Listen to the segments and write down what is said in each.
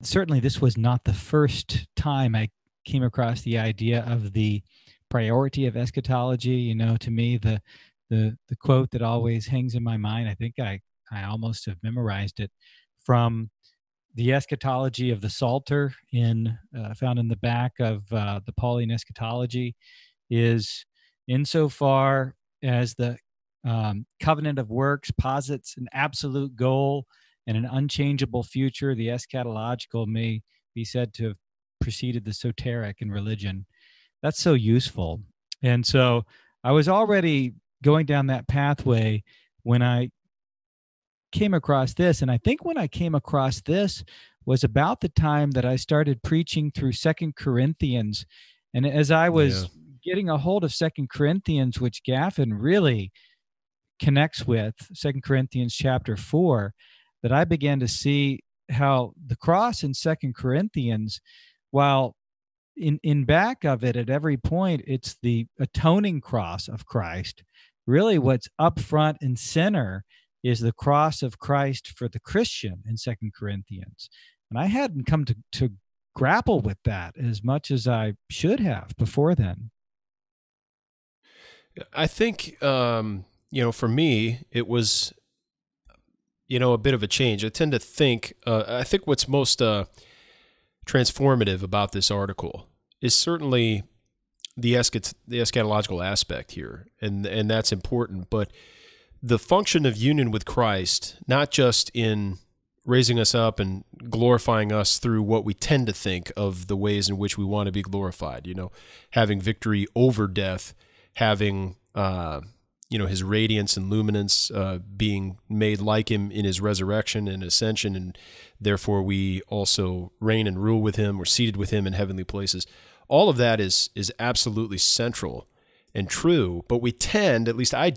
certainly this was not the first time I came across the idea of the priority of eschatology. To me, the quote that always hangs in my mind, I think I almost have memorized it, from the eschatology of the Psalter in found in the back of the Pauline eschatology, is insofar as the covenant of works posits an absolute goal and an unchangeable future, the eschatological may be said to have preceded the soteric in religion. That's so useful. And so I was already going down that pathway when I came across this. And I think when I came across this was about the time that I started preaching through Second Corinthians. And as I Yeah. was getting a hold of Second Corinthians, which Gaffin really connects with, Second Corinthians chapter 4, that I began to see how the cross in Second Corinthians, while in back of it at every point, it's the atoning cross of Christ. Really, what's up front and center is the cross of Christ for the Christian in Second Corinthians. And I hadn't come to grapple with that as much as I should have before then. I think, for me, it was, a bit of a change. I tend to think, I think what's most transformative about this article is certainly the eschatological aspect here, and that's important. But the function of union with Christ, not just in raising us up and glorifying us through what we tend to think of the ways in which we want to be glorified, having victory over death, having his radiance and luminance, being made like him in his resurrection and ascension, and therefore we also reign and rule with him. We're seated with him in heavenly places. All of that is absolutely central and true, but we at least I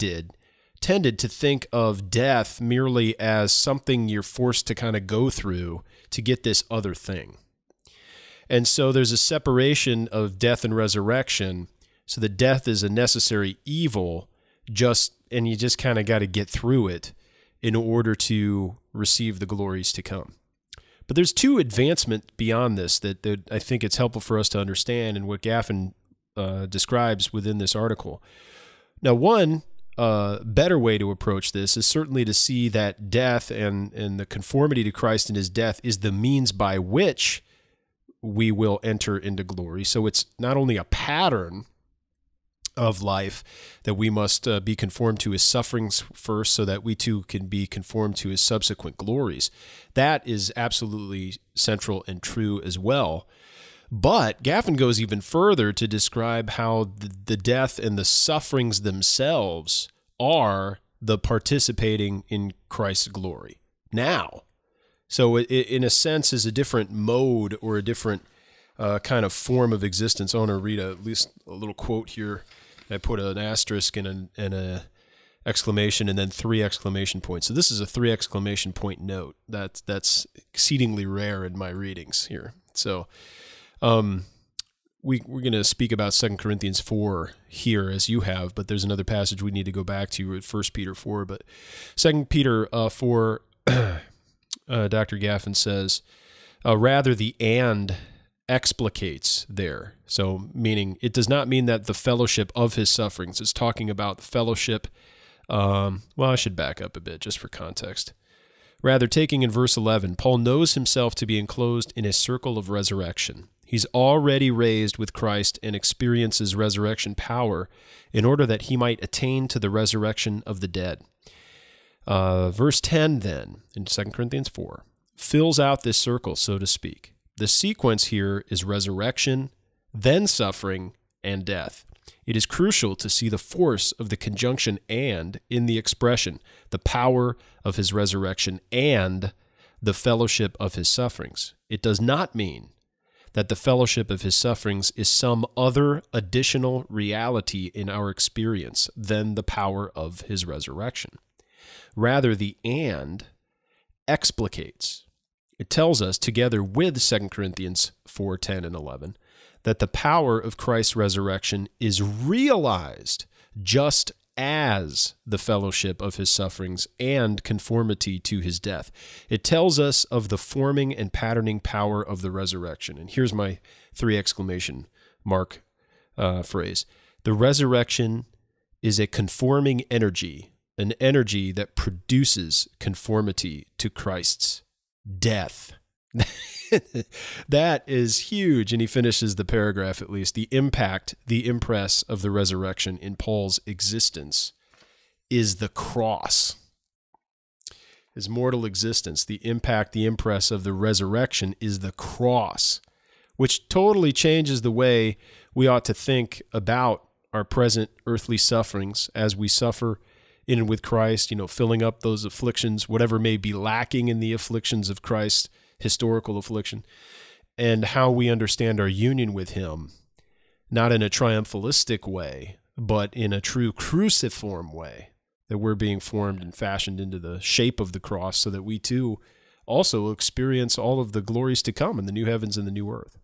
tended to think of death merely as something you're forced to kind of go through to get this other thing. And so there's a separation of death and resurrection, so that death is a necessary evil, and you just kind of got to get through it in order to receive the glories to come. But there's two advancements beyond this that I think it's helpful for us to understand, and what Gaffin describes within this article. Now, one better way to approach this is certainly to see that death and the conformity to Christ in his death is the means by which we will enter into glory. So it's not only a pattern of life that we must be conformed to his sufferings first, so that we too can be conformed to his subsequent glories. That is absolutely central and true as well. But Gaffin goes even further to describe how the death and the sufferings themselves are the participating in Christ's glory now. So it, in a sense, is a different mode or a different kind of form of existence. I want to read at least a little quote here. I put an asterisk and a exclamation and then 3 exclamation points. So this is a 3 exclamation point note. That's exceedingly rare in my readings here. So we're going to speak about 2 Corinthians 4 here as you have, but there's another passage we need to go back to at 1 Peter 4. But 2 Peter 4, Dr. Gaffin says, rather the and explicates there. So meaning it does not mean that the fellowship of his sufferings. It's talking about the fellowship. Well, I should back up a bit just for context. Rather, taking in verse 11, Paul knows himself to be enclosed in a circle of resurrection. He's already raised with Christ and experiences resurrection power in order that he might attain to the resurrection of the dead. Verse 10 then, in 2 Corinthians 4, fills out this circle, so to speak. The sequence here is resurrection, then suffering, and death. It is crucial to see the force of the conjunction "and" in the expression, the power of his resurrection and the fellowship of his sufferings. It does not mean that the fellowship of his sufferings is some other additional reality in our experience than the power of his resurrection. Rather, the "and" explicates. It tells us, together with 2 Corinthians 4, 10, and 11, that the power of Christ's resurrection is realized just as the fellowship of his sufferings and conformity to his death. It tells us of the forming and patterning power of the resurrection. And here's my 3 exclamation mark phrase. The resurrection is a conforming energy, an energy that produces conformity to Christ's death. That is huge. And he finishes the paragraph, at least. The impact, the impress of the resurrection in Paul's existence is the cross. His mortal existence, the impact, the impress of the resurrection is the cross, which totally changes the way we ought to think about our present earthly sufferings as we suffer in and with Christ, filling up those afflictions, whatever may be lacking in the afflictions of Christ, historical affliction, and how we understand our union with him, not in a triumphalistic way, but in a true cruciform way, that we're being formed and fashioned into the shape of the cross so that we too also experience all of the glories to come in the new heavens and the new earth.